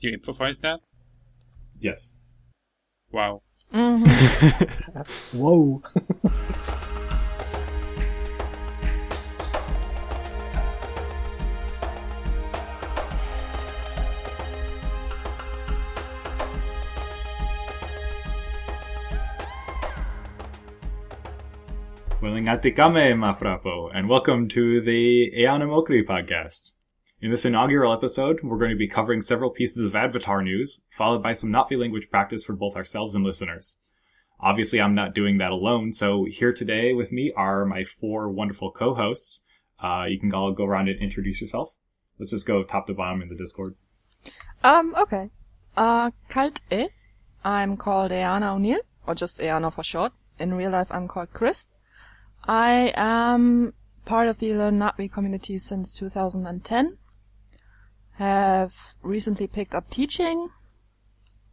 You improvised that? Yes. Wow. Mm-hmm. Whoa. Buenatikame, Mafrapo, and welcome to the Eana Mokri podcast. In this inaugural episode, we're going to be covering several pieces of Avatar news, followed by some lì'fya language practice for both ourselves and listeners. Obviously, I'm not doing that alone, so here today with me are my four wonderful co-hosts. You can all go around and introduce yourself. Let's just go top to bottom in the Discord. Okay. Tsu'tey. I'm called Eana O'Neill, or just Eana for short. In real life, I'm called Chris. I am part of the learnna'vi community since 2010. Have recently picked up teaching.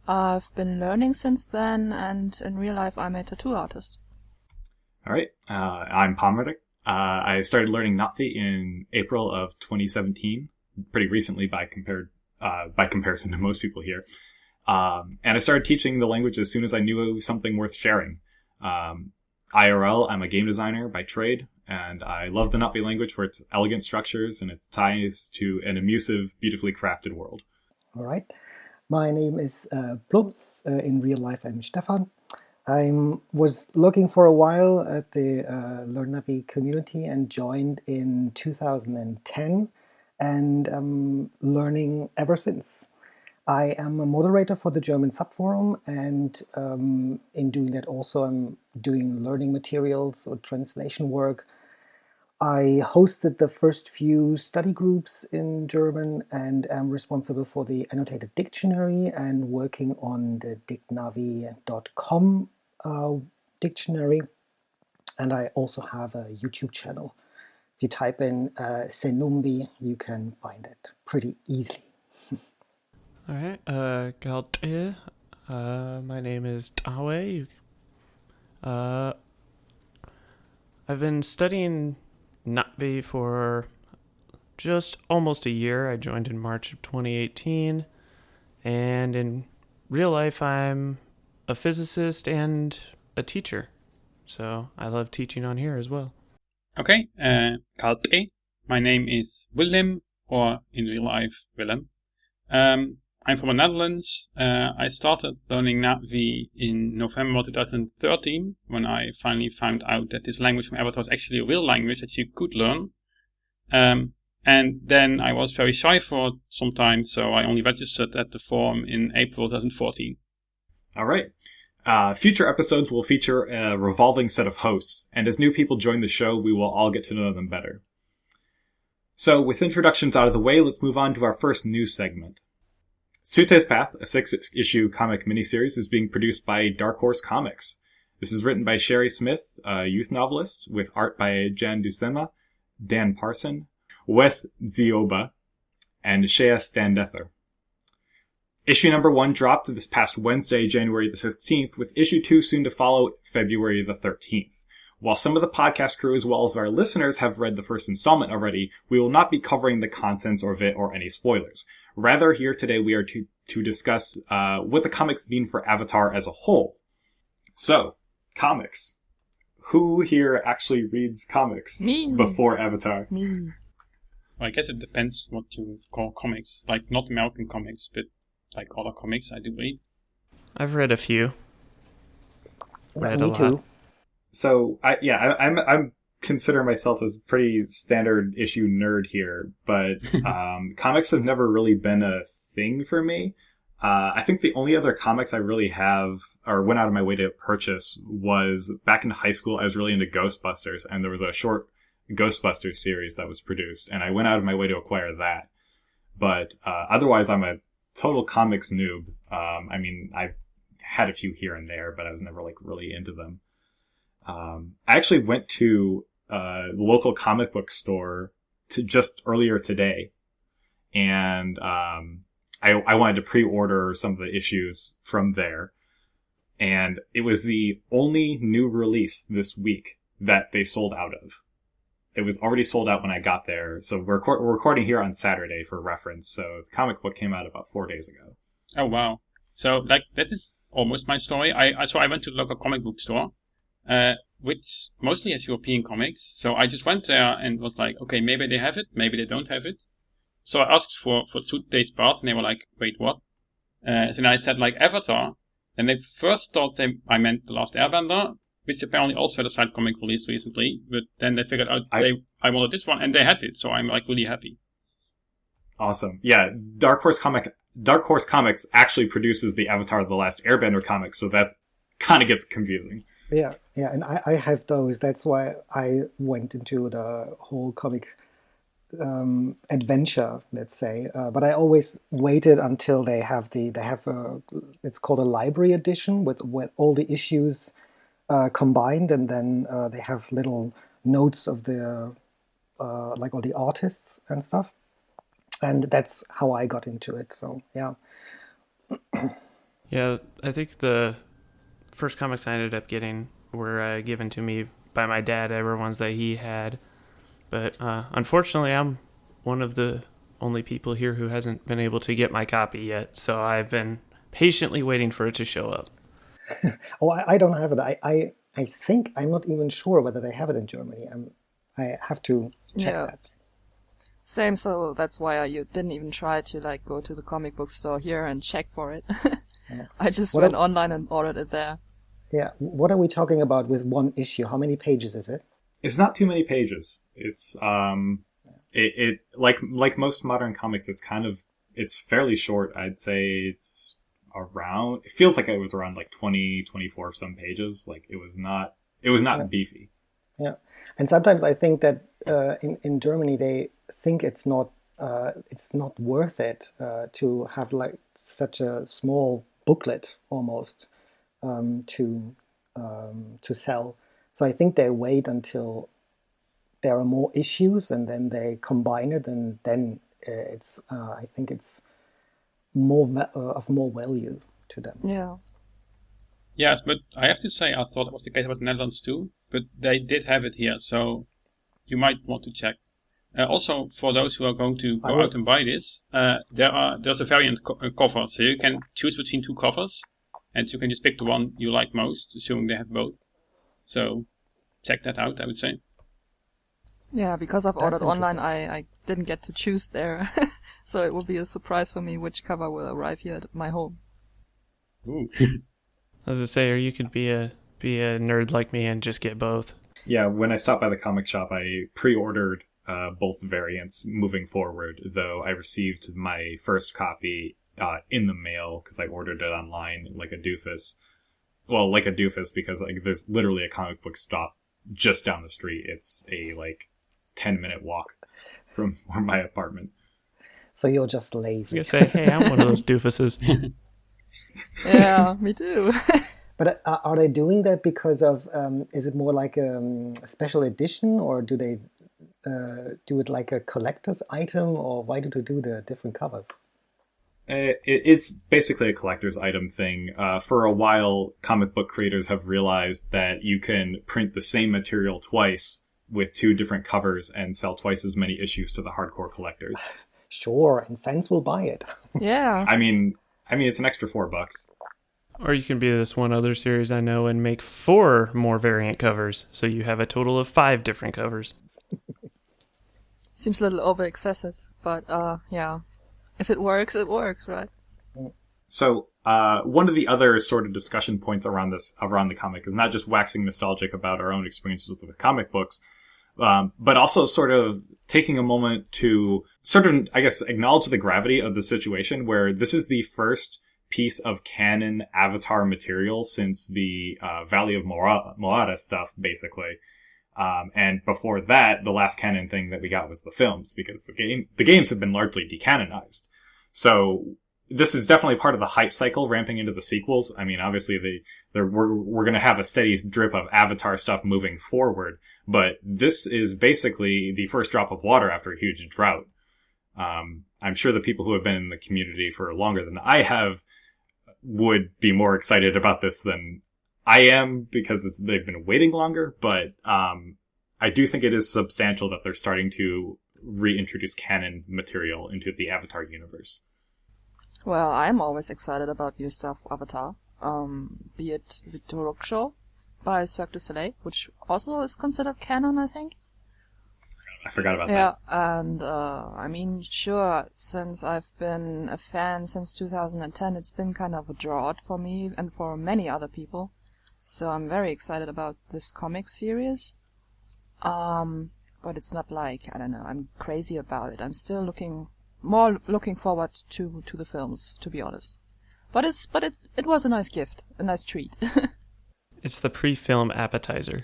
I've been learning since then, and in real life, I'm a tattoo artist. All right. I'm Pomeric. I started learning lì'fya in April of 2017, pretty recently by comparison to most people here. And I started teaching the language as soon as I knew it was something worth sharing. IRL, I'm a game designer by trade, and I love the lì'fya language for its elegant structures and its ties to an amusive, beautifully crafted world. All right. My name is Plums. In real life, I'm Stefan. I was looking for a while at the learnna'vi community and joined in 2010, and I'm learning ever since. I am a moderator for the German subforum, and in doing that also I'm doing learning materials or translation work. I hosted the first few study groups in German and am responsible for the annotated dictionary and working on the learnna'vi.com dictionary. And I also have a YouTube channel. If you type in leNa'vi, you can find it pretty easily. All right, Tsu'tey. My name is Tawe. I've been studying lì'fya for just almost a year. I joined in March of 2018, and in real life, I'm a physicist and a teacher. So I love teaching on here as well. Okay, Tsu'tey. My name is Willem, or in real life, Willem. I'm from the Netherlands. I started learning lì'fya in November 2013 when I finally found out that this language from Avatar was actually a real language that you could learn. And then I was very shy for some time, so I only registered at the forum in April 2014. All right. Future episodes will feature a revolving set of hosts, and as new people join the show, we will all get to know them better. So, with introductions out of the way, let's move on to our first news segment. Tsu'tey's Path, a 6-issue comic miniseries, is being produced by Dark Horse Comics. This is written by Sherry Smith, a youth novelist, with art by Jan Duursema, Dan Parson, Wes Zioba, and Shea Standether. Issue number 1 dropped this past Wednesday, January the 16th, with issue 2 soon to follow February the 13th. While some of the podcast crew as well as our listeners have read the first installment already, we will not be covering the contents of it or any spoilers. Rather, here today we are to discuss what the comics mean for Avatar as a whole. So, comics. Who here actually reads comics before Avatar? Me. Well, I guess it depends what you call comics. Like, not American comics, but like other comics I do read. I've read a few. Me too. So, I'm consider myself as a pretty standard issue nerd here, but comics have never really been a thing for me. I think the only other comics I really have, or went out of my way to purchase, was back in high school. I was really into Ghostbusters, and there was a short Ghostbusters series that was produced, and I went out of my way to acquire that. But otherwise, I'm a total comics noob. I mean, I've had a few here and there, but I was never like really into them. I actually went to the local comic book store just earlier today, and I wanted to pre-order some of the issues from there, and it was the only new release this week that they sold out of. it was already sold out when I got there. So we're recording here on Saturday for reference. So the comic book came out about 4 days ago. Oh, wow. So, this is almost my story. So I went to the local comic book store, which mostly has European comics. So I just went there and was like, okay, maybe they have it, maybe they don't have it. So I asked for Tsu'tey's Path, and they were like, wait, what? So then I said, Avatar. And they first thought I meant The Last Airbender, which apparently also had a side comic released recently. But then they figured out I wanted this one, and they had it. So I'm really happy. Awesome. Yeah, Dark Horse Comics actually produces the Avatar The Last Airbender comics, so that kind of gets confusing. Yeah, and I have those. That's why I went into the whole comic adventure, let's say. But I always waited until they have it's called a library edition with all the issues combined, and then they have little notes of the all the artists and stuff. And that's how I got into it. So yeah. Yeah, I think the first comics I ended up getting were given to me by my dad. They were ones that he had. But unfortunately, I'm one of the only people here who hasn't been able to get my copy yet. So I've been patiently waiting for it to show up. Oh, I don't have it. I think I'm not even sure whether they have it in Germany. I have to check that. Same, so that's why you didn't even try to go to the comic book store here and check for it. Yeah. I just went online and ordered it there. Yeah. What are we talking about with one issue? How many pages is it? It's not too many pages. It's it like most modern comics, it's fairly short. I'd say it feels like it was around 20, 24 some pages. It was not beefy. Yeah. And sometimes I think that in Germany they think it's not worth it to have such a small booklet almost to sell. So I think they wait until there are more issues and then they combine it, and then it's I think it's of more value to them. Yeah. Yes, but I have to say I thought it was the case with the Netherlands too, but they did have it here, so you might want to check. Also, for those who are going to go out and buy this, there's a variant cover, so you can choose between two covers, and you can just pick the one you like most, assuming they have both. So check that out, I would say. Yeah, because I've ordered online, I didn't get to choose there, so it will be a surprise for me which cover will arrive here at my home. Ooh. As I say, or you could be a nerd like me and just get both. Yeah, when I stopped by the comic shop, I pre-ordered both variants moving forward, though I received my first copy in the mail because I ordered it online like a doofus. Well, like a doofus because there's literally a comic book shop just down the street. It's a 10-minute walk from my apartment. So you're just lazy. I was gonna say, hey, I'm one of those doofuses. Yeah, me too. But are they doing that because of, is it more like a special edition, or do they do it like a collector's item, or why do they do the different covers? It's basically a collector's item thing. For a while, comic book creators have realized that you can print the same material twice with two different covers and sell twice as many issues to the hardcore collectors. Sure, and fans will buy it. Yeah. I mean, it's an extra $4. Or you can be this one other series I know and make 4 more variant covers, so you have a total of 5 different covers. Seems a little over excessive, but yeah. If it works, right? So, one of the other sort of discussion points around the comic is not just waxing nostalgic about our own experiences with comic books, but also sort of taking a moment to sort of, I guess, acknowledge the gravity of the situation where this is the first piece of canon Avatar material since the Valley of Moana stuff, basically. And before that, the last canon thing that we got was the films, because the games have been largely decanonized. So this is definitely part of the hype cycle ramping into the sequels. I mean, obviously we're going to have a steady drip of Avatar stuff moving forward, but this is basically the first drop of water after a huge drought. I'm sure the people who have been in the community for longer than I have would be more excited about this than I am because they've been waiting longer, but I I do think it is substantial that they're starting to reintroduce canon material into the Avatar universe. Well, I'm always excited about new stuff, Avatar. Be it the Turok show by Cirque du Soleil, which also is considered canon, I think. I forgot about that. Yeah, and I mean, sure, since I've been a fan since 2010, it's been kind of a drought for me and for many other people. So I'm very excited about this comic series. But it's not like, I don't know, I'm crazy about it. I'm still looking forward to the films, to be honest. But it was a nice gift, a nice treat. It's the pre-film appetizer.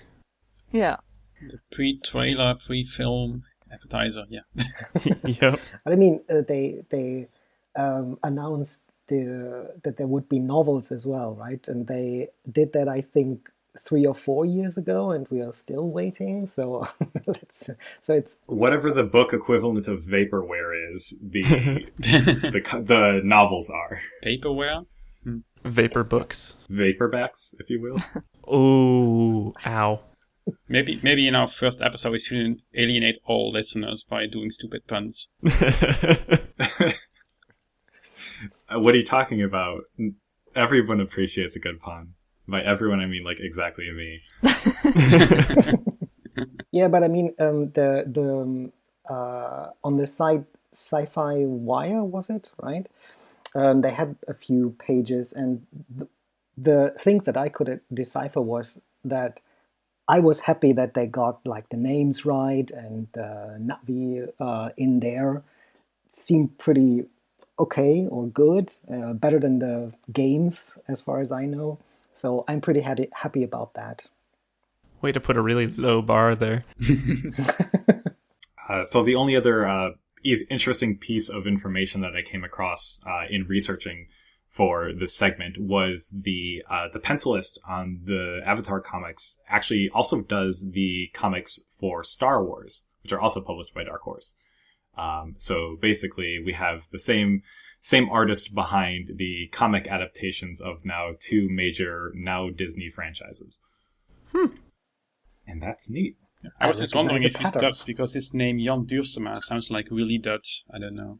Yeah. The pre-trailer, pre-film appetizer, yeah. Yep. But I mean, they announced that there would be novels as well, right? And they did that, I think, 3 or 4 years ago, and we are still waiting. So, it's whatever the book equivalent of vaporware is, the novels are Paperware? Vapor books. Vaporbacks, if you will. Ooh, ow. Maybe in our first episode we shouldn't alienate all listeners by doing stupid puns. What are you talking about? Everyone appreciates a good pun. By everyone, I mean like exactly me. Yeah, but I mean, the on the site Sci-Fi Wire, was it, right? They had a few pages, and the things that I could decipher was that I was happy that they got like the names right, and Na'vi in there seemed pretty okay or good, better than the games as far as I know. So I'm pretty happy about that. Way to put a really low bar there. So the only other interesting piece of information that I came across in researching for this segment was the pencilist on the Avatar comics actually also does the comics for Star Wars, which are also published by Dark Horse. So basically, we have the same artist behind the comic adaptations of now 2 major now Disney franchises. And that's neat. I was just wondering if he's Dutch, because his name Jan Duursema sounds like really Dutch. I don't know.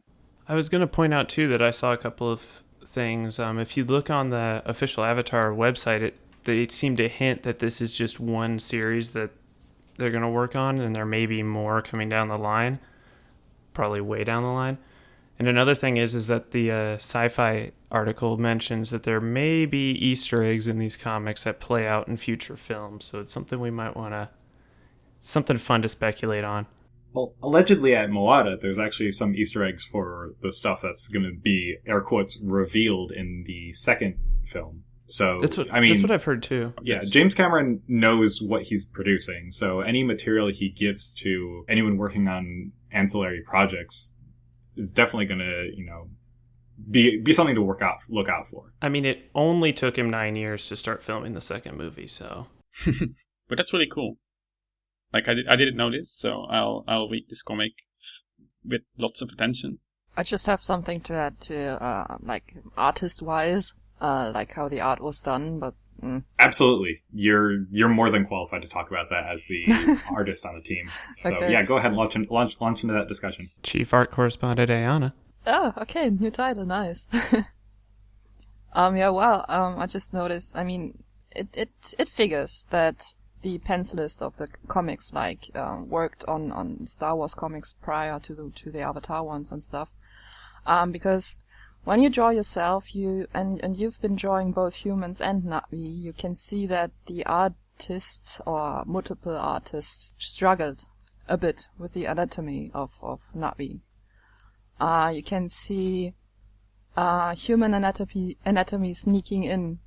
I was going to point out, too, that I saw a couple of things. If you look on the official Avatar website, they seem to hint that this is just one series that they're going to work on, and there may be more coming down the line, probably way down the line. And another thing is that the sci-fi article mentions that there may be Easter eggs in these comics that play out in future films, so it's something we might want to... something fun to speculate on. Well, allegedly at Moana, there's actually some Easter eggs for the stuff that's going to be, air quotes, revealed in the second film. So, that's what I've heard too. Yeah, James Cameron knows what he's producing, so any material he gives to anyone working on ancillary projects is definitely going to, be something to look out for. I mean, it only took him 9 years to start filming the second movie, so. But that's really cool. Like, I didn't know this, so I'll read this comic with lots of attention. I just have something to add to, like, artist-wise, like how the art was done, but... Absolutely. You're more than qualified to talk about that as the artist on the team. So, Okay. Yeah, go ahead and launch into that discussion. Chief art correspondent Eana. Oh, okay, new title, nice. I just noticed, I mean, it figures that the pencilist of the comics, worked on Star Wars comics prior to the Avatar ones and stuff. Because when you draw yourself, you've been drawing both humans and Na'vi, you can see that the artists or multiple artists struggled a bit with the anatomy of Na'vi. You can see human anatomy sneaking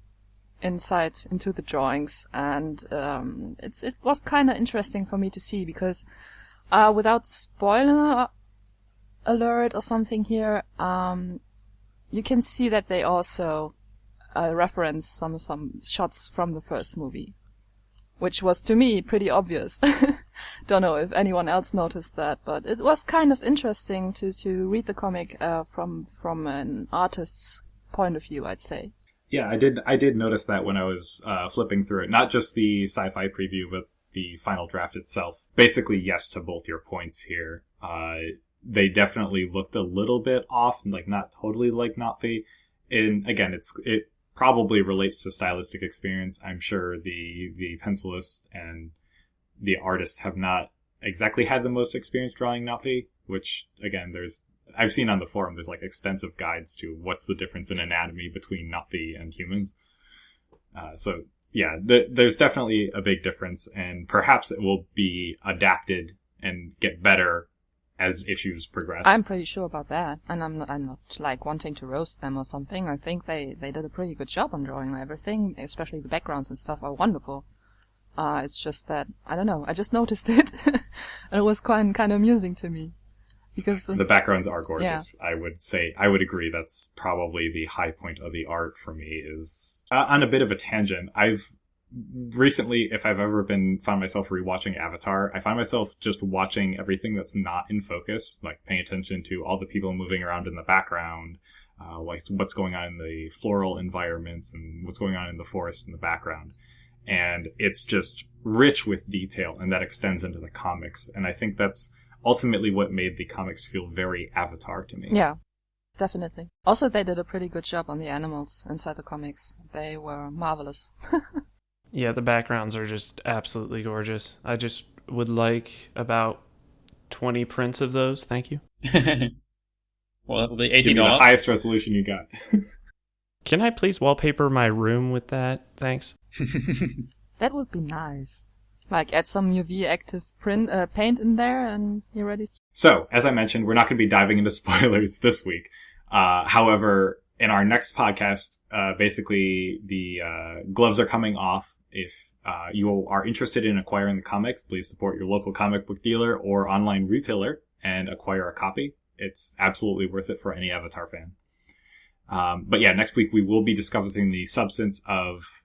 inside into the drawings, and it was kind of interesting for me to see, because without spoiler alert or something here, you can see that they also reference some shots from the first movie, which was to me pretty obvious. Don't know if anyone else noticed that, but it was kind of interesting to read the comic from an artist's point of view, I'd say. Yeah, I did notice that when I was flipping through it. Not just the sci-fi preview, but the final draft itself. Basically, yes to both your points here. They definitely looked a little bit off, like not totally like lì'fya. And again, it probably relates to stylistic experience. I'm sure the pencilist and the artists have not exactly had the most experience drawing lì'fya, which again, I've seen on the forum, there's like extensive guides to what's the difference in anatomy between lì'fya and humans. So yeah, there's definitely a big difference, and perhaps it will be adapted and get better as issues progress. I'm pretty sure about that, and I'm not like wanting to roast them or something. I think they did a pretty good job on drawing everything, especially the backgrounds and stuff are wonderful. It's just that, I don't know, I just noticed it, and it was kind of amusing to me. Because the backgrounds are gorgeous. Yeah. I would agree that's probably the high point of the art for me is, on a bit of a tangent, I've recently, if I've ever found myself rewatching Avatar, I find myself just watching everything that's not in focus, like paying attention to all the people moving around in the background, like what's going on in the floral environments and what's going on in the forest in the background. And it's just rich with detail, and that extends into the comics. And I think that's ultimately what made the comics feel very Avatar to me. Yeah, definitely. Also, they did a pretty good job on the animals inside the comics. They were marvelous. Yeah, the backgrounds are just absolutely gorgeous. I just would like about 20 prints of those. Thank you. Well, that will be $80. Give me the highest resolution you got. Can I please wallpaper my room with that? Thanks. That would be nice. Like, add some UV active paint in there and you're ready. So, as I mentioned, we're not going to be diving into spoilers this week. However, in our next podcast, basically the gloves are coming off. If you are interested in acquiring the comics, please support your local comic book dealer or online retailer and acquire a copy. It's absolutely worth it for any Avatar fan. But yeah, next week we will be discussing the substance of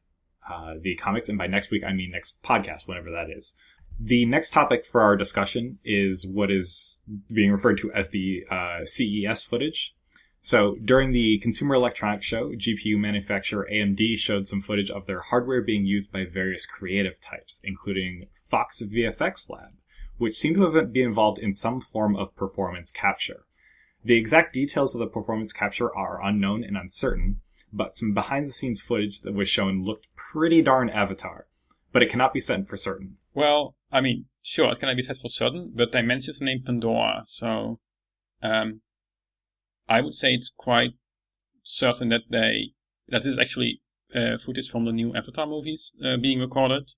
the comics, and by next week I mean next podcast, whenever that is. The next topic for our discussion is what is being referred to as the CES footage. So during the Consumer Electronics Show, GPU manufacturer AMD showed some footage of their hardware being used by various creative types, including Fox VFX Lab, which seem to have been involved in some form of performance capture. The exact details of the performance capture are unknown and uncertain, but some behind-the-scenes footage that was shown looked pretty darn Avatar, but it cannot be said for certain. Well, I mean, sure, it cannot be said for certain, but they mentioned the name Pandora, so I would say it's quite certain that this is actually footage from the new Avatar movies being recorded,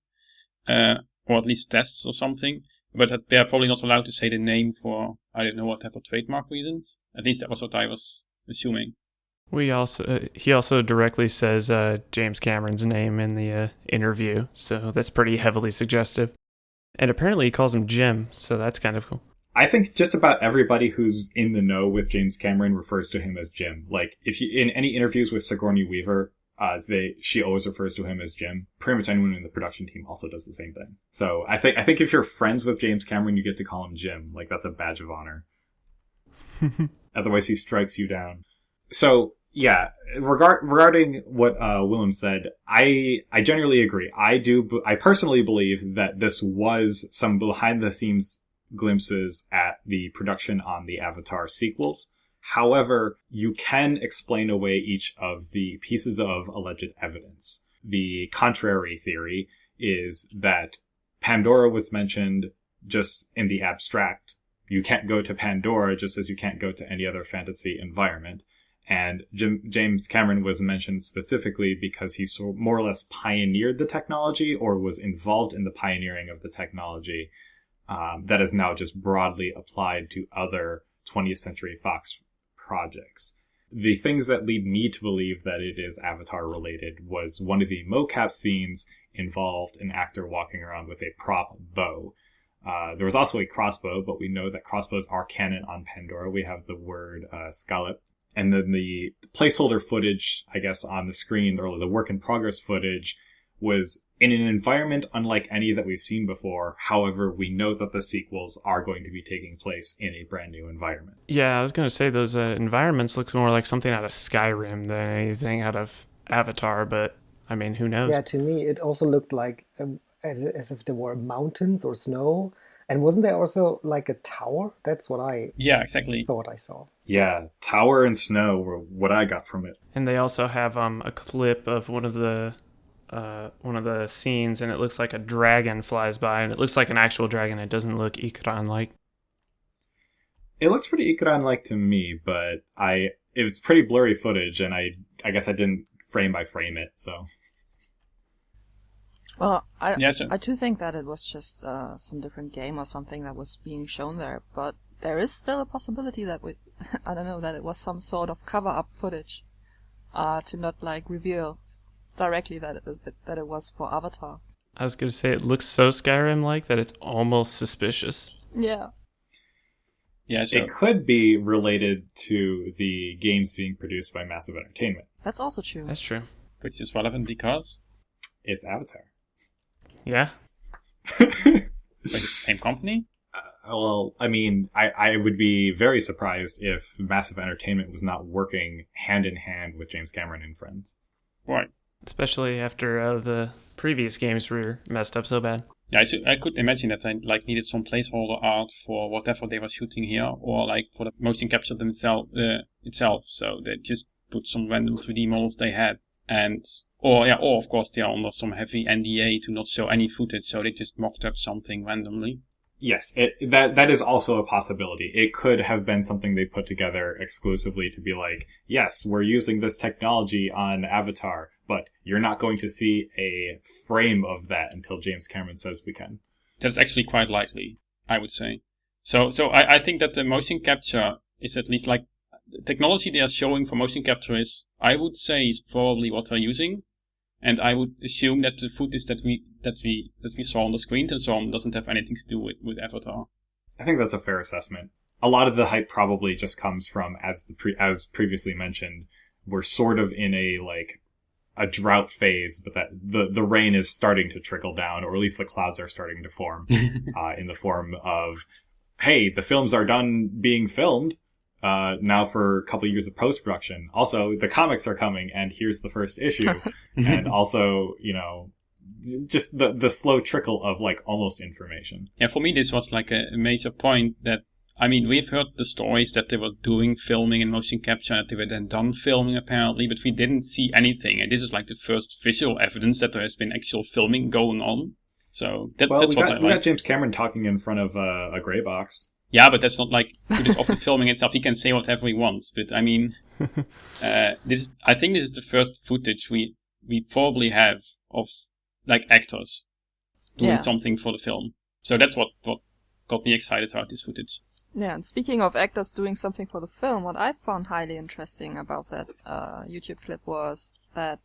or at least tests or something, but that they are probably not allowed to say the name for, I don't know what, for trademark reasons. At least that was what I was assuming. He also directly says James Cameron's name in the interview, so that's pretty heavily suggestive. And apparently he calls him Jim, so that's kind of cool. I think just about everybody who's in the know with James Cameron refers to him as Jim. Like, if you in any interviews with Sigourney Weaver, she always refers to him as Jim. Pretty much anyone in the production team also does the same thing. So I think if you're friends with James Cameron, you get to call him Jim. Like, that's a badge of honor. Otherwise, he strikes you down. So yeah, regarding what Willem said, I generally agree. I personally believe that this was some behind the scenes glimpses at the production on the Avatar sequels. However, you can explain away each of the pieces of alleged evidence. The contrary theory is that Pandora was mentioned just in the abstract. You can't go to Pandora just as you can't go to any other fantasy environment. And James Cameron was mentioned specifically because he more or less pioneered the technology or was involved in the pioneering of the technology that is now just broadly applied to other 20th Century Fox projects. The things that lead me to believe that it is Avatar related was one of the mocap scenes involved an actor walking around with a prop bow. There was also a crossbow, but we know that crossbows are canon on Pandora. We have the word scallop. And then the placeholder footage, I guess, on the screen, or the work in progress footage, was in an environment unlike any that we've seen before. However, we know that the sequels are going to be taking place in a brand new environment. Yeah, I was going to say those environments look more like something out of Skyrim than anything out of Avatar, but I mean, who knows? Yeah, to me, it also looked like as if there were mountains or snow. And wasn't there also like a tower? That's what I Yeah, exactly. thought I saw. Yeah, tower and snow were what I got from it. And they also have a clip of one of the scenes, and it looks like a dragon flies by, and it looks like an actual dragon. It doesn't look Ikran-like. It looks pretty Ikran-like to me, but it was pretty blurry footage, and I guess I didn't frame by frame it, so... Well, I do think that it was just some different game or something that was being shown there, but there is still a possibility that that it was some sort of cover-up footage to not like reveal directly that it was for Avatar. I was gonna say it looks so Skyrim-like that it's almost suspicious. Yeah. Yeah, so it could be related to the games being produced by Massive Entertainment. That's also true. That's true. which is relevant because It's Avatar. Yeah. like it's the same company. Well, I mean, I would be very surprised if Massive Entertainment was not working hand in hand with James Cameron and friends. Right. Especially after the previous games were messed up so bad. Yeah, I could imagine that I needed some placeholder art for whatever they were shooting here, or like for the motion capture itself. So they just put some random 3D models they had, or of course they are under some heavy NDA to not show any footage, so they just mocked up something randomly. Yes, that is also a possibility. It could have been something they put together exclusively to be like, yes, we're using this technology on Avatar, but you're not going to see a frame of that until James Cameron says we can. That's actually quite likely, I would say. So I think that the motion capture is at least like the technology they are showing for motion capture is, I would say, is probably what they're using. And I would assume that the footage that we saw on the screen and so on doesn't have anything to do with Avatar. I think that's a fair assessment. A lot of the hype probably just comes from, as previously mentioned, we're sort of in a drought phase, but that the rain is starting to trickle down, or at least the clouds are starting to form in the form of, hey, the films are done being filmed. Now for a couple of years of post-production. Also, the comics are coming, and here's the first issue. And also, just the slow trickle of, almost information. Yeah, for me, this was like a major point that, we've heard the stories that they were doing filming and motion capture, that they were then done filming, apparently, but we didn't see anything. And this is like the first visual evidence that there has been actual filming going on. So that's what I like. We got James Cameron talking in front of a gray box. Yeah, but that's not like footage of the filming itself. He can say whatever he wants. But I think this is the first footage we probably have of actors doing something for the film. So that's what got me excited about this footage. Yeah, and speaking of actors doing something for the film, what I found highly interesting about that YouTube clip was that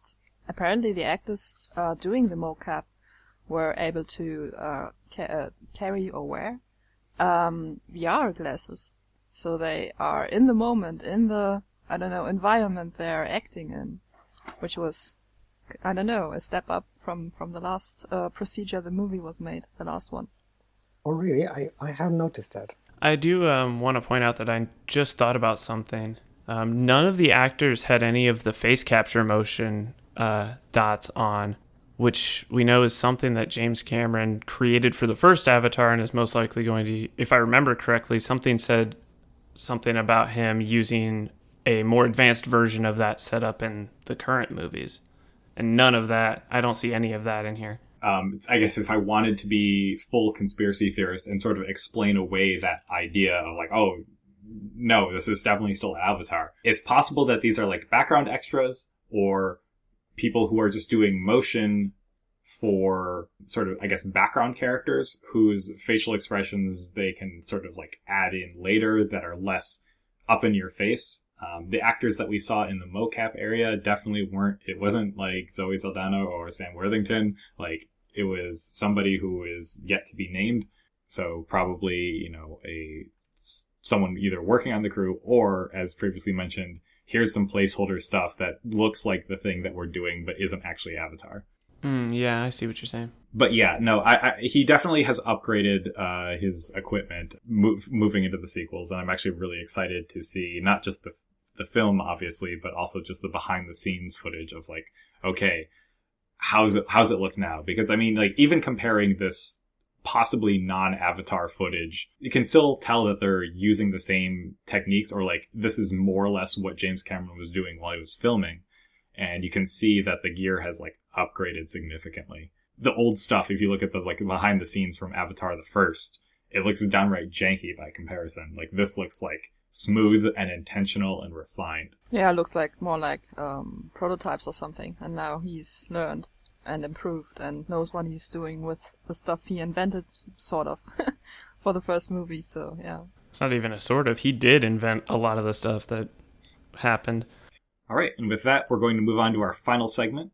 apparently the actors doing the mocap were able to carry or wear VR glasses. So they are in the moment, in the, environment they're acting in, which was, a step up from the last procedure the movie was made, the last one. Oh, really? I haven't noticed that. I do want to point out that I just thought about something. None of the actors had any of the face capture motion dots on, which we know is something that James Cameron created for the first Avatar and is most likely going to, if I remember correctly, something said something about him using a more advanced version of that set up in the current movies. And none of that, I don't see any of that in here. I guess if I wanted to be full conspiracy theorist and sort of explain away that idea of oh, no, this is definitely still Avatar. It's possible that these are background extras or people who are just doing motion for sort of, background characters whose facial expressions they can sort of add in later that are less up in your face. The actors that we saw in the mocap area definitely weren't, it wasn't like Zoe Saldana or Sam Worthington. It was somebody who is yet to be named. So probably, someone either working on the crew or, as previously mentioned, here's some placeholder stuff that looks like the thing that we're doing, but isn't actually Avatar. Yeah, I see what you're saying. But yeah, no, he definitely has upgraded his equipment moving into the sequels, and I'm actually really excited to see not just the film, obviously, but also just the behind-the-scenes footage of okay, how's it look now? Because I mean, like, even comparing this possibly non-Avatar footage, you can still tell that they're using the same techniques, or like this is more or less what James Cameron was doing while he was filming. And you can see that the gear has like upgraded significantly. The old stuff, if you look at the like behind the scenes from Avatar the first, it looks downright janky by comparison. Like, this looks like smooth and intentional and refined. Yeah, it looks like more like prototypes or something. And now he's learned and improved and knows what he's doing with the stuff he invented, sort of, for the first movie. So, yeah. It's not even a sort of. He did invent a lot of the stuff that happened. All right, and with that, we're going to move on to our final segment.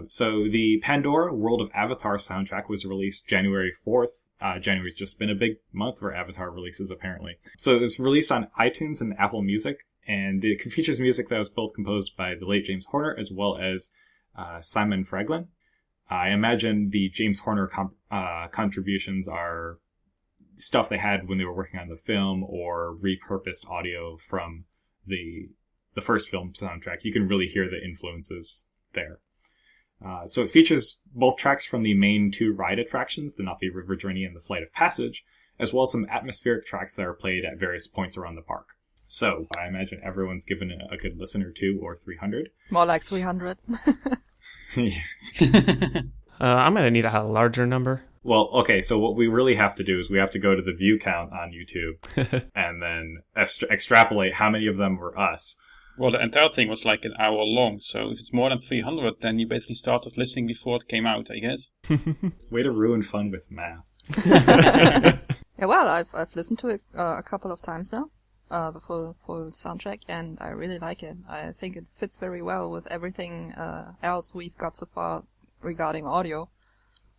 So the Pandora World of Avatar soundtrack was released January 4th. January's just been a big month for Avatar releases, apparently. So it was released on iTunes and Apple Music, and it features music that was both composed by the late James Horner as well as Simon Fraglin. I imagine the James Horner contributions are stuff they had when they were working on the film, or repurposed audio from the first film soundtrack. You can really hear the influences there. So it features both tracks from the main 2 ride attractions, the Na'vi River Journey and the Flight of Passage, as well as some atmospheric tracks that are played at various points around the park. So I imagine everyone's given it a good listen or 2 or 300. More like 300. I'm going to need a larger number. Well, okay, so what we really have to do is we have to go to the view count on YouTube and then extrapolate how many of them were us. Well, the entire thing was like an hour long, so if it's more than 300, then you basically started listening before it came out, I guess. Way to ruin fun with math. Yeah, well, I've listened to it a couple of times now, the full soundtrack, and I really like it. I think it fits very well with everything else we've got so far regarding audio.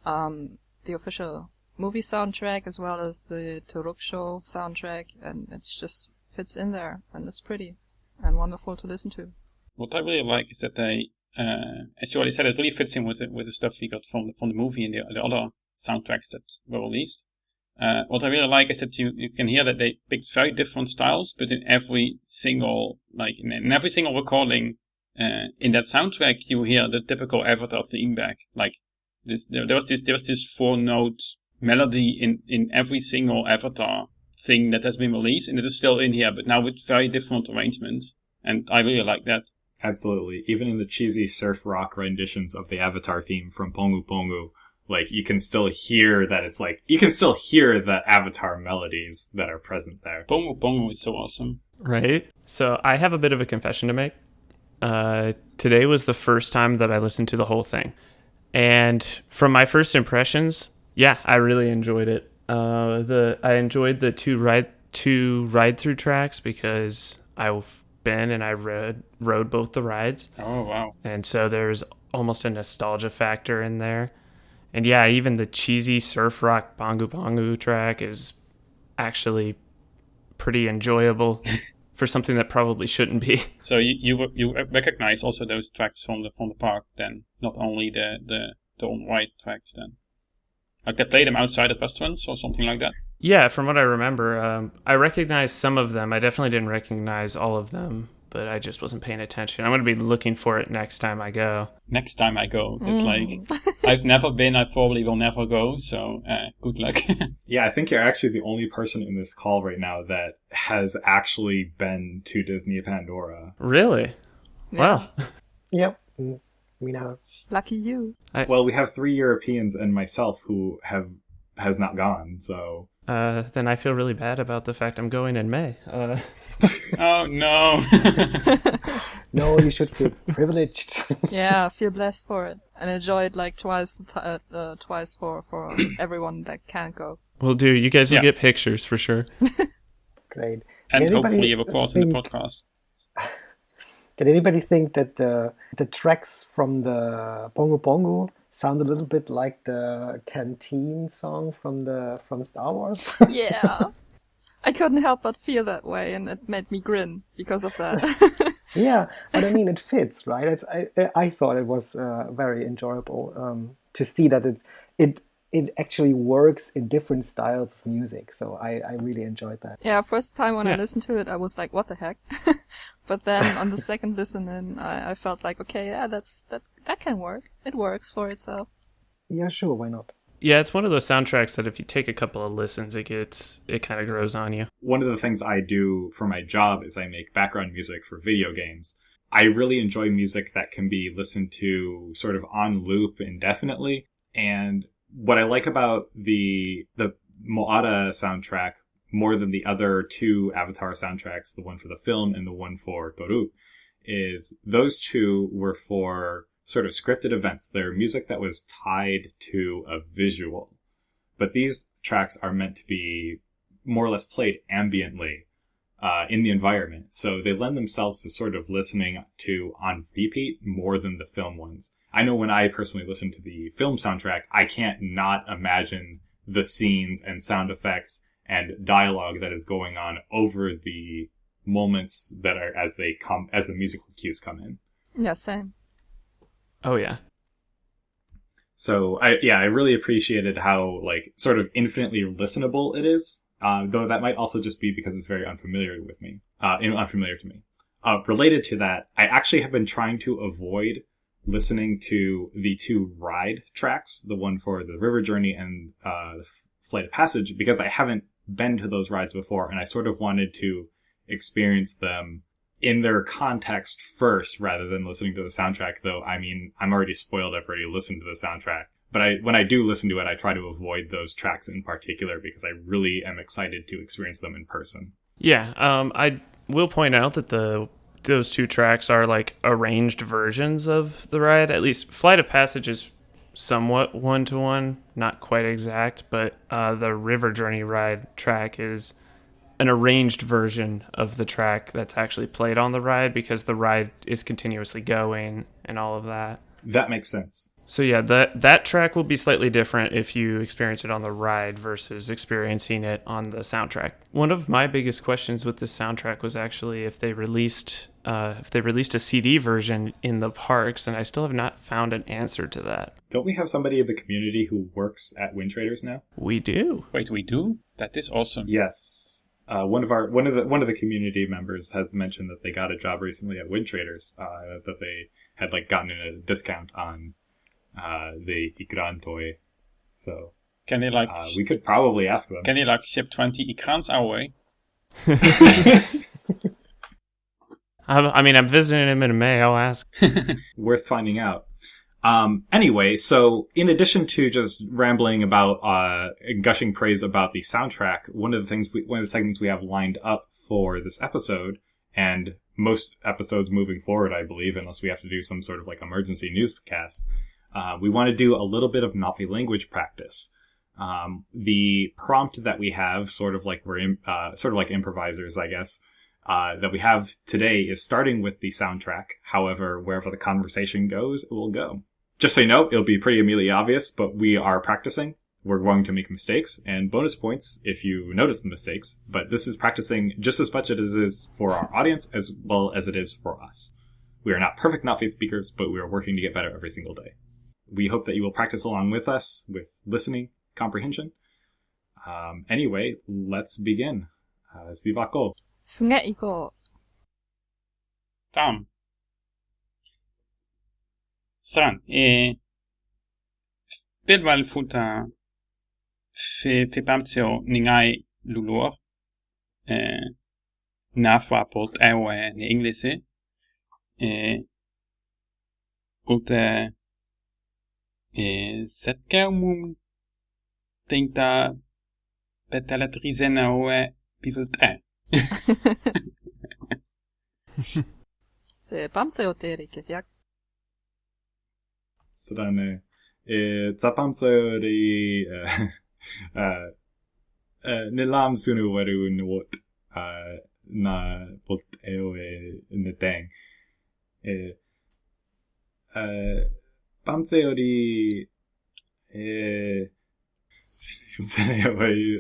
The official movie soundtrack, as well as the Turuk show soundtrack, and it just fits in there, and it's pretty and wonderful to listen to. What I really like is that they, as you already said, it really fits in with the stuff we got from the movie and the other soundtracks that were released. What I really like is that you can hear that they picked very different styles, but in every single in every single recording in that soundtrack, you hear the typical Avatar theme back. Like there was this 4-note melody in every single Avatar thing that has been released, and it is still in here, but now with very different arrangements, and I really like that. Absolutely. Even in the cheesy surf rock renditions of the Avatar theme from Pongu Pongu, like, you can still hear that it's like, you can still hear the Avatar melodies that are present there. Pongu Pongu is so awesome. Right? So I have a bit of a confession to make. Today was the first time that I listened to the whole thing. And from my first impressions, yeah, I really enjoyed it. I enjoyed the two ride through tracks because I've been and I rode both the rides. Oh wow! And so there's almost a nostalgia factor in there. And yeah, even the cheesy surf rock Bongo Bongo track is actually pretty enjoyable for something that probably shouldn't be. So you recognize also those tracks from the park then, not only the on-ride tracks then. Like they play them outside of restaurants or something like that? Yeah, from what I remember, I recognized some of them. I definitely didn't recognize all of them, but I just wasn't paying attention. I'm going to be looking for it next time I go. Next time I go. It's like, I've never been, I probably will never go, so good luck. Yeah, I think you're actually the only person in this call right now that has actually been to Disney Pandora. Really? Yeah. Wow. Yep. We know. Lucky you. Well, we have 3 Europeans and myself who has not gone, so... Then I feel really bad about the fact I'm going in May. Oh, no. No, you should feel privileged. Yeah, feel blessed for it. And enjoy it like twice for everyone that can't go. Will do. You guys will get pictures for sure. Great. And hopefully a report in the podcast. Did anybody think that the tracks from the Pongo Pongo sound a little bit like the canteen song from Star Wars? Yeah. I couldn't help but feel that way, and it made me grin because of that. Yeah, but I mean, it fits, right? I thought it was very enjoyable to see that it it actually works in different styles of music. So I really enjoyed that. Yeah, first time when I Yeah. listened to it, I was like, what the heck? But then on the second listen in, I felt like, okay, yeah, that can work. It works for itself. Yeah, sure, why not? Yeah, it's one of those soundtracks that if you take a couple of listens, it kind of grows on you. One of the things I do for my job is I make background music for video games. I really enjoy music that can be listened to sort of on loop indefinitely. And what I like about the Mo'ara soundtrack more than the other two Avatar soundtracks, the one for the film and the one for Toru, is those two were for sort of scripted events. They're music that was tied to a visual. But these tracks are meant to be more or less played ambiently in the environment. So they lend themselves to sort of listening to on repeat more than the film ones. I know when I personally listen to the film soundtrack, I can't not imagine the scenes and sound effects and dialogue that is going on over the moments that are as the musical cues come in. Yeah, same. Oh, yeah. So I really appreciated how like sort of infinitely listenable it is. Though that might also just be because it's very unfamiliar to me. Related to that, I actually have been trying to avoid listening to the two ride tracks, the one for the River Journey and the Flight of Passage, because I haven't been to those rides before, and I sort of wanted to experience them in their context first rather than listening to the soundtrack, though, I mean, I'm already spoiled. I've already listened to the soundtrack. But when I do listen to it, I try to avoid those tracks in particular because I really am excited to experience them in person. Yeah, I will point out that those two tracks are like arranged versions of the ride. At least Flight of Passage is somewhat one-to-one, not quite exact, but the River Journey ride track is an arranged version of the track that's actually played on the ride because the ride is continuously going and all of that. That makes sense. So yeah, that track will be slightly different if you experience it on the ride versus experiencing it on the soundtrack. One of my biggest questions with this soundtrack was actually if they released a CD version in the parks, and I still have not found an answer to that. Don't we have somebody in the community who works at Wind Traders now? We do. Wait, we do? That is awesome. Yes. One of the community members has mentioned that they got a job recently at Wind Traders, that they had like gotten a discount on the Ikran toy. So Can they we could probably ask them. Can they ship 20 Ikrans our way? I mean, I'm visiting him in May. I'll ask. Worth finding out. Anyway, so in addition to just rambling about gushing praise about the soundtrack, one of the segments we have lined up for this episode, and most episodes moving forward, I believe, unless we have to do some sort of like emergency newscast, we want to do a little bit of Na'vi language practice. The prompt that we have, sort of like improvisers, I guess, that we have today is starting with the soundtrack. However, wherever the conversation goes, it will go. Just so you know, it'll be pretty immediately obvious, but we are practicing. We're going to make mistakes, and bonus points if you notice the mistakes. But this is practicing just as much as it is for our audience as well as it is for us. We are not perfect Na'vi speakers, but we are working to get better every single day. We hope that you will practice along with us with listening comprehension. Anyway, let's begin. Sivako. Snge 이거 다음. Stran. Bilwal futa fe pamtseo ningai lulor. Nafwa port ewe ne inglese. Ulte setkeumum tinta beteletrizena oe bivult Se 밤새워 때 lì'fya. Strane. Zapamsori nilam sunu waru nwot na pot ewe neteng. Pamseori Seneway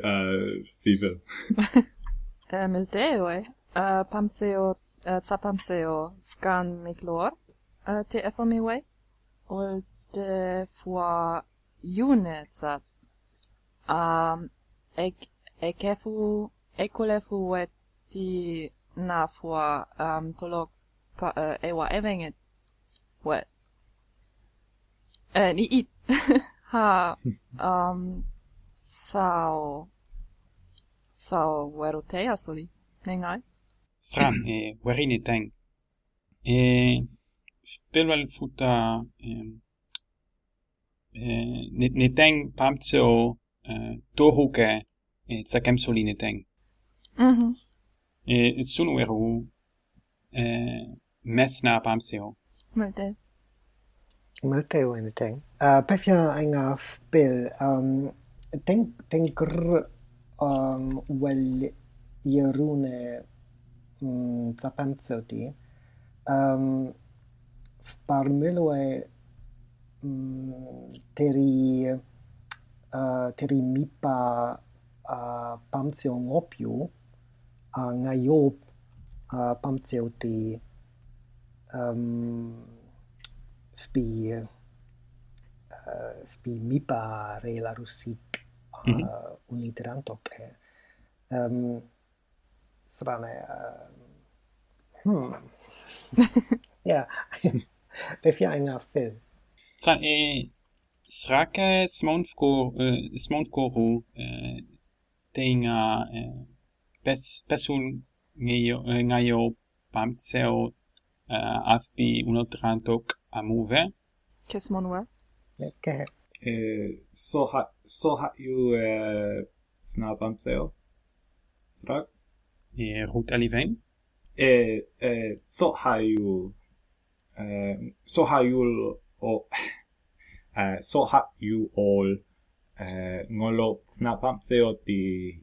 people. Milteoe, 밤새워, zapam새워, fgan miglor, te ethelmiwe, ul de fwa june zat Ekolefu weti nafwa tolok ewa evenget wet ni it ha sao werote asoli nengai Stran, werini teng. Spilwell futa ne teng pamtseo tohuke tsakem soli ne teng. Sunu weru mesna pamtseo. Multe Multeo anything. Pefia anga spil. Tenker well yerune zapamtsoti. Sparmilwe teri mipa pamtseo ngopio ngayop pamtseo ti spi mipa re la rusik uniterantok strane ja befia anga spil San srake smonfkoru tenga pesul ngayo pamtseo afbi unotrantok amuve. kesmonwe ke Så har ju snabbamseo. Strak. Roet alivein. Så har ju all ngolo snabbamseo di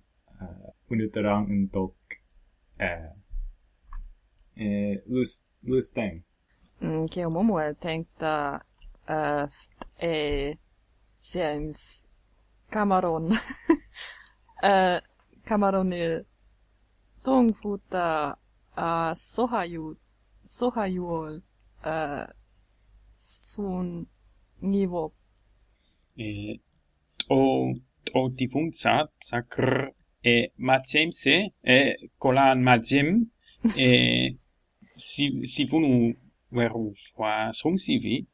unuterang untuk lusteng. Ke momo tänkte Sims Cameron Cameronil tungfuta sohajul sun nivo O difunzat sakr matsemse kolan matsem si vunu weru fra srungsivi.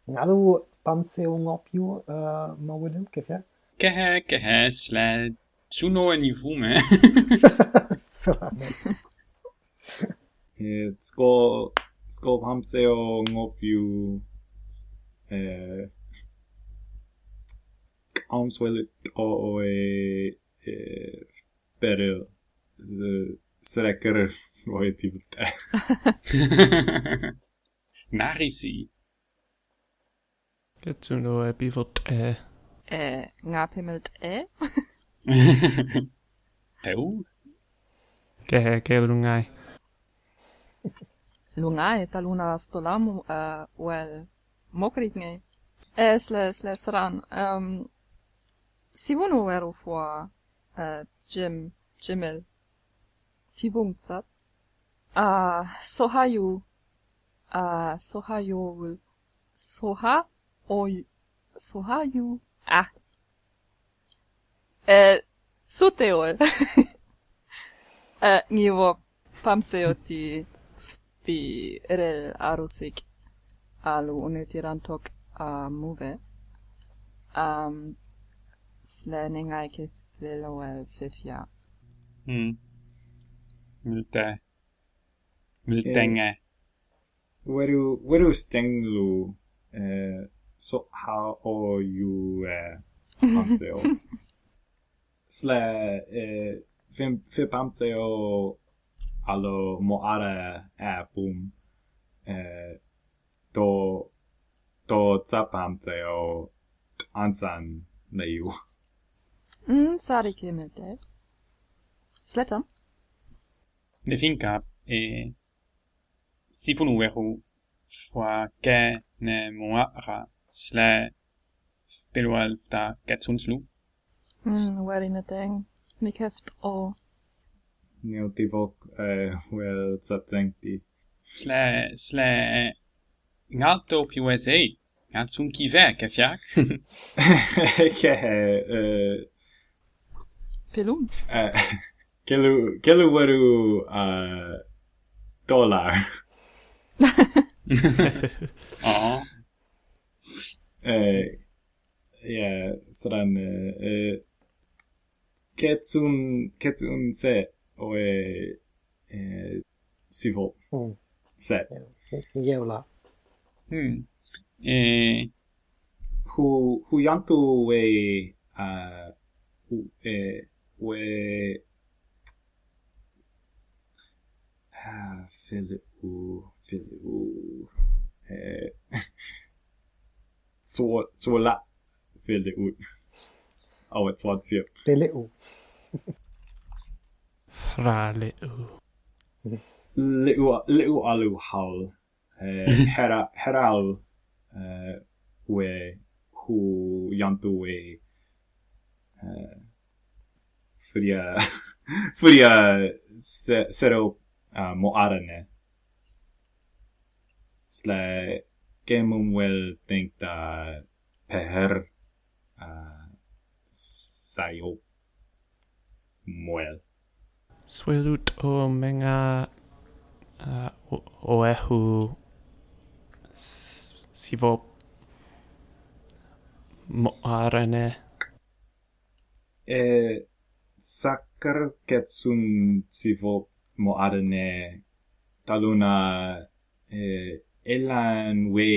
Ngalo pamtseo ngopio ma William kefia Kehe sla suno en ivume. Sko pamseo ngopiu armswellet och bättre säker vad är pivot Narisi. Ketsuno pivot ngapimelt Peu? ke lungai. lungai taluna stolamu well mokrit nge sle sran sivunu veru fua Jimmel Tibungsat sohaju Tsu'tey nivo pamtseoti pi rel arusik alu unitirantok muve sleningai ke veloel lì'fya Multenge. Where do stenglu så how or you pamseo slä för pamseo allo moara boom do zapamseo ansan neju sari kemelte sletam Ne finka si vunu weru fra ke ne moara sla spilwal fta gatsunslu. Werineteng nikheft o neotivok well zatengti Sla ngalto USA Ja, zum kive, kefiak. Pelum. Kelu waru dollar. Oh. Ja, sådan ketsun se og sivo se. Jævla. Hu yantu we filu så la filu ud. Og et svart siger. Peleu. Fraleu. Leu alu hal. Heral we hu yantu we Furia sero moarane. Sle gemum wel think da peher sayo moel. Swilut o menga oehu sivo moarane. Sakar ketsun sivo moarane taluna elan we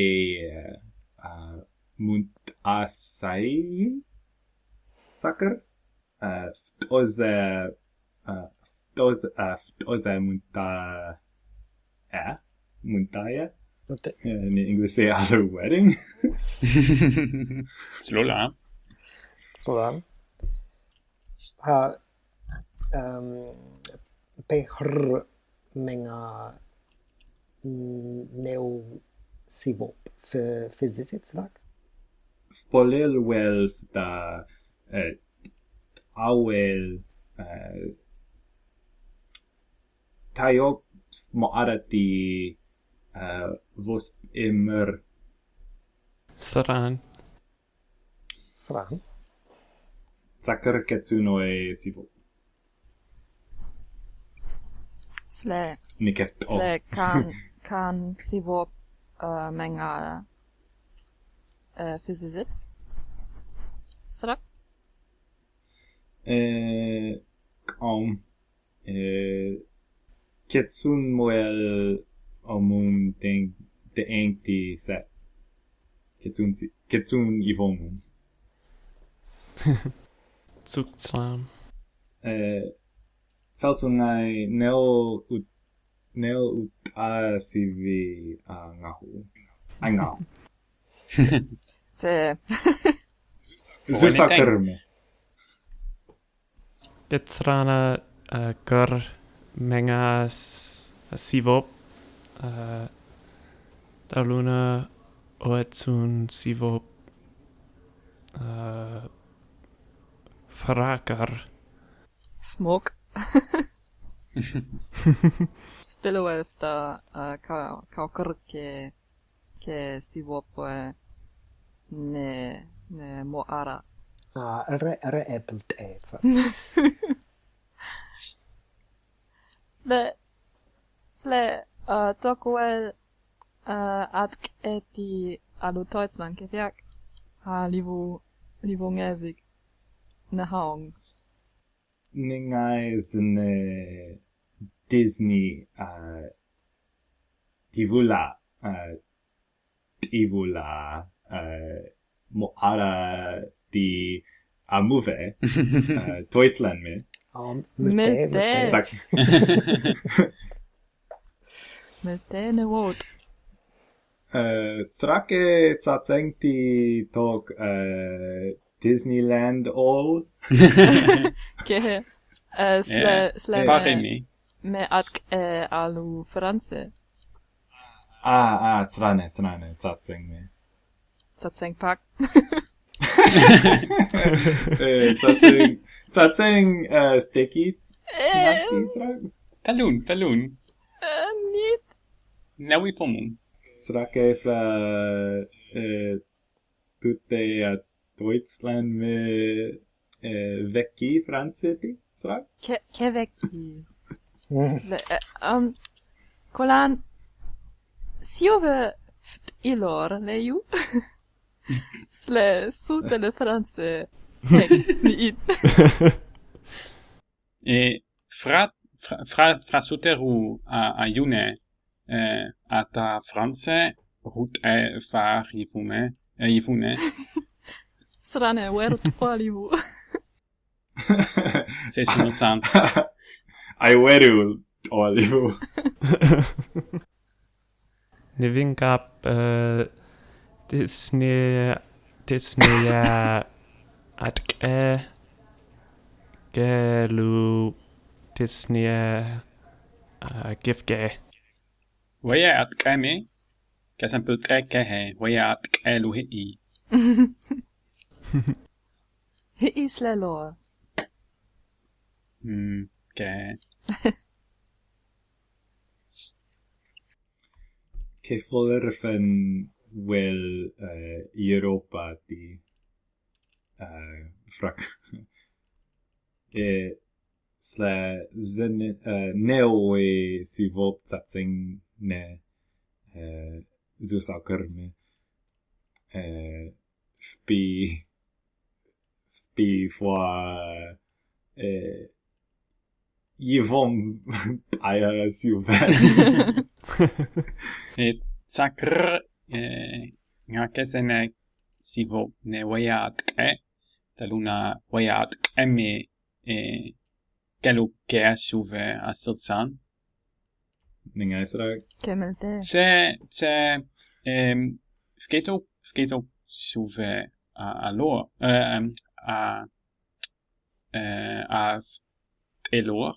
munt asai sakar ftoze muntaya in English say at a wedding. Slola. Sådan. Har pehr menga neo sivo för fysicitslag. Polel wel da awel tayo moarati vos immer Saran. Sådan. sakar ketsuno e sivo. Sle Nikeft kan sivo menga physicit. Sådär. Ketsun moel omun de engti set. Ketsun ivomun. Tsu'tey. Salsungai neo ut a sivi ngahu. Angao. Se Zusakarme. Getrana gur menga sivo daluna oetsun sivo Frakar. Smoke. Spelo efter kaukar ke sivo på ne moara. Re äppelt äta. Sle tokuel at eti alu Deutschland kefiak ha livu ngezik na haung. Ningai zne Disney Tivula moara di amuve Deutschland me. Med det. Sagt. Med det ne våt. Strake tsatsengti tok Disneyland all. Ke sle Paremi. me at alu France. Trane, tsatseng me. Satseng pak. Tsatseng sticky. Talun. Niet. Nawi fomun. Strake fra Tsu'tey a Deutschland med vecchi francesi, så? Keveki. Kolan siove ilor leju. Sle sute le France. Ni Fra suteru a june ata France rut fa rifune. Srane wert olivu. Se sono san. I weru olivu. Nivinkap Disney at gelu Disney gifge. Waya at kame kasamput kehe waya at kelu hi. He is lelor. Ke Che forfen wel Europa di frak sla zen neoe si vop satsing ne zusakerme fbi fois Yvonne aya silver. Tsakr nga kesene sivo ne waya at ke taluna waya at keme kelu ke suve asotsan. Ninga isra Kemelte. Tse fketo suve alor a elor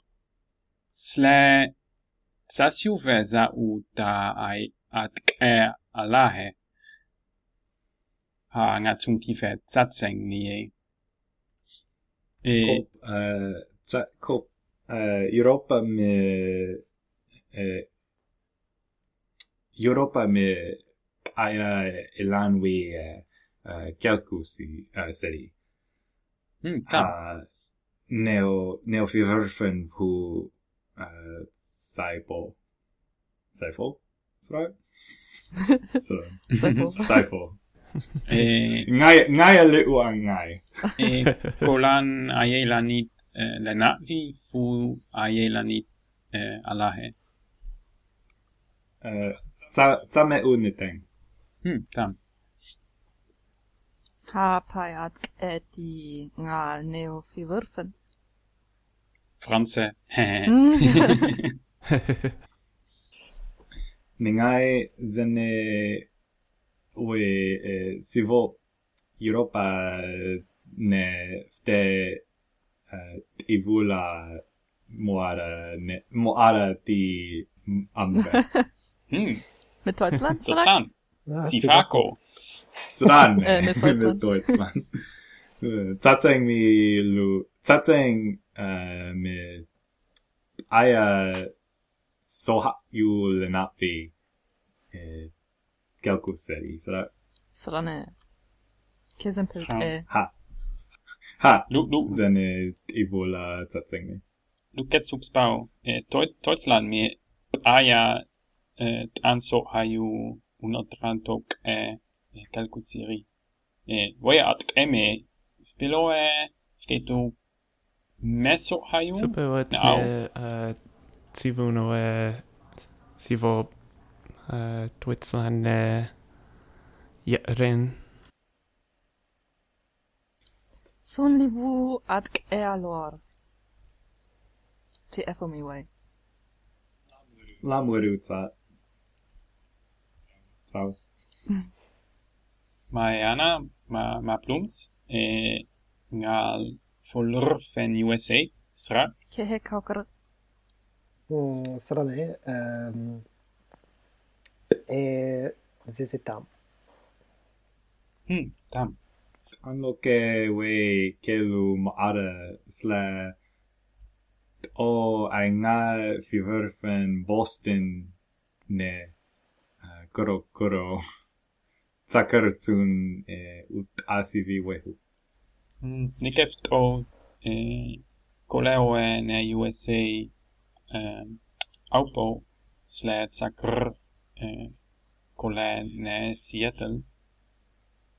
sle sa suve za u da ai at ke alahe ha nga tsunki fet satseng ni Kop Europa me aya elanwi kelkusi seri. tam Neo fiverfen hu Saifo, right? Saifo. Ngai le ngai. kolan ayelanit leNa'vi fu ayelanit alahe. Tsame uniteng. Tam. Ha payat eti nga neo fiverfen. France. Ningai zene we sivo Europa ne fte ivula moara ti ambe. Mit Deutschland? Sotan. Sifako. Stran mit Deutschland. Deutschland. Tatseng me aya so you leNa'vi kelku seri, so Srane. Kesempelt Sran. ha Lu then ivola tatseng me. Ketsuppsbau. Deutschland me aya anso hayu unotrantok kalkusiri. Voya at eme filo fketo meso hayu. Super what's Now. Sivuno Sivo Deutschland Ren. Son libu at alor. TF mi way. La muruta. So Eana ma plums ngal folurfen USA stra. Kehe kauker. Strane. Zisitam. Tam. anlo ke we kelu maara sla o ainga fiverfen Boston ne koro Zakar tsun ut ACV wehu. Nikeft o koleo na USA aupo zakr kole na Seattle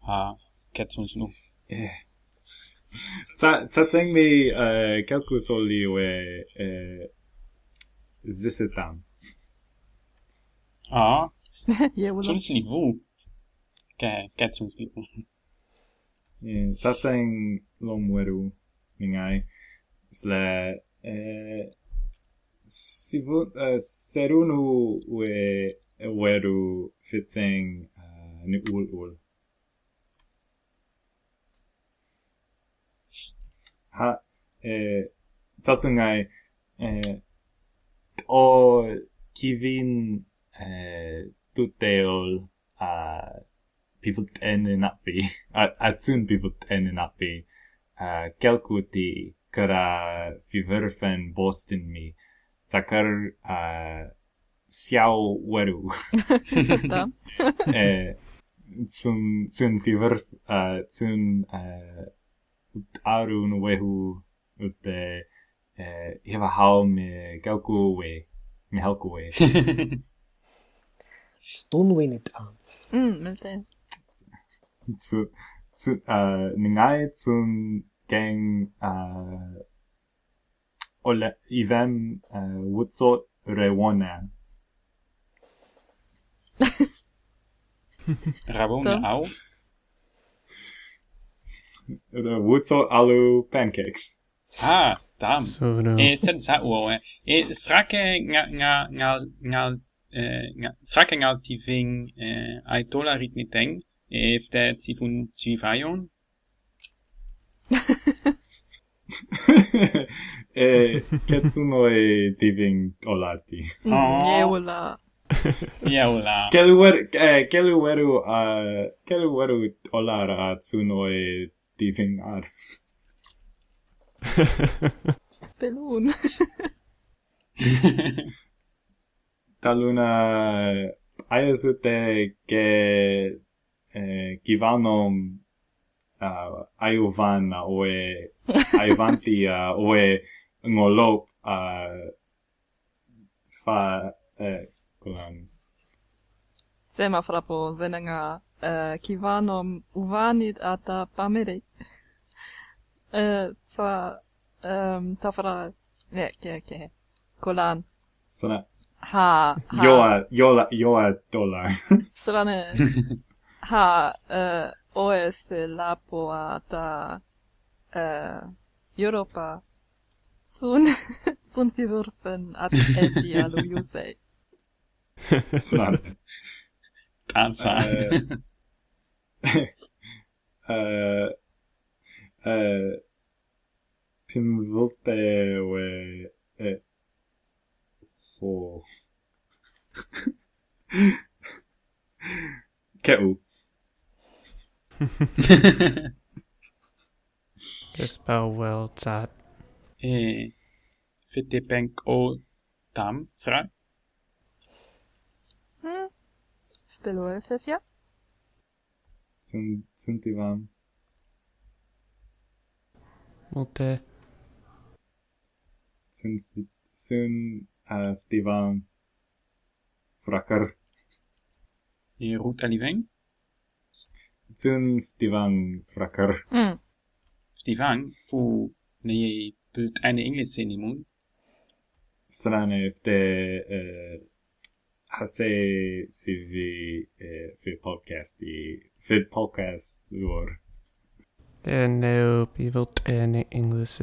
ha ketsuns nu. Tsateng mi kelkus oli we zisetam. Jewula. Suns livu. Ketsuns livu. Tsateng lomweru mingai. Sle serunu we weru fitseng ni ul. Ha tsatsungai o kivin tuteol pivot leNa'vi atsun pivot leNa'vi kelkuti kara fiverfen Boston mi zakar xiao weru tsun fiver tsun arun wehu ute hiva hao me kelku we me helku we Stonewinit aan. Meteen. Ningai tsun gang ole even wutsot rewona. Ravona au. Wutsot alu pancakes. Tam. So no. Sen sa uo. Srake ngal tiving ai dolarit niteng. If that sifun sivayon. Ketsunoi tiving olati. Jewula. Jewula. Keluweru olara tsunoi tiving ar. Pelun. Taluna ayasute ke kivanom ayuvan oe ayuvanti oe ngolop fa kulan. Sema frapo zenanga kivanom uvanit ata pamere. Tafra ke kolan. Sana Ha. yoa dollar. Srane. Ha OS lapo ata Europa. Sun fiverfen at edi alu USA. Sana. Dansa. Pimvolte we ho. Keu. Spell well tat. Fitte bank o tam sra. Spelo lì'fya. Suntivam. Multe. Sun ftivam. Frakar. Route aliveng. Sun ftivam frakar. Ftivang fu ne bult eine English senimun. Strane fte hase CV för podcast lor. Det är no pivot en English.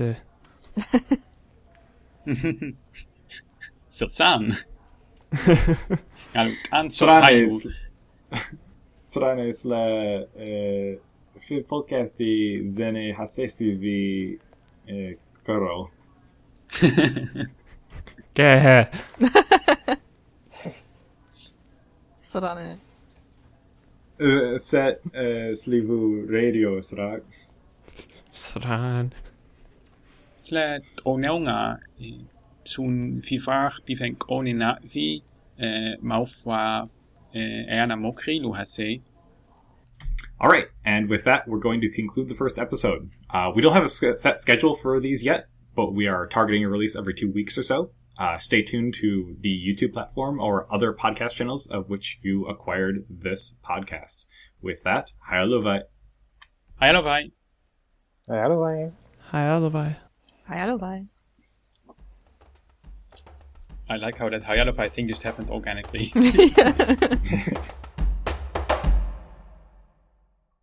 Sirsan. Ansvar. Strane sla för podcast i zene hase CV Carol. Gähä. Srane. Set slivu radio srak. Sran. Slet oneonga tun fifach bifenk oni na'vi maufwa Eana Mokri lu hase All right, and with that, we're going to conclude the first episode. We don't have a set schedule for these yet, but we are targeting a release every 2 weeks or so. Stay tuned to the YouTube platform or other podcast channels of which you acquired this podcast. With that, hei Hei. Hello. Hei. Hei. I like how that hei thing just happened organically.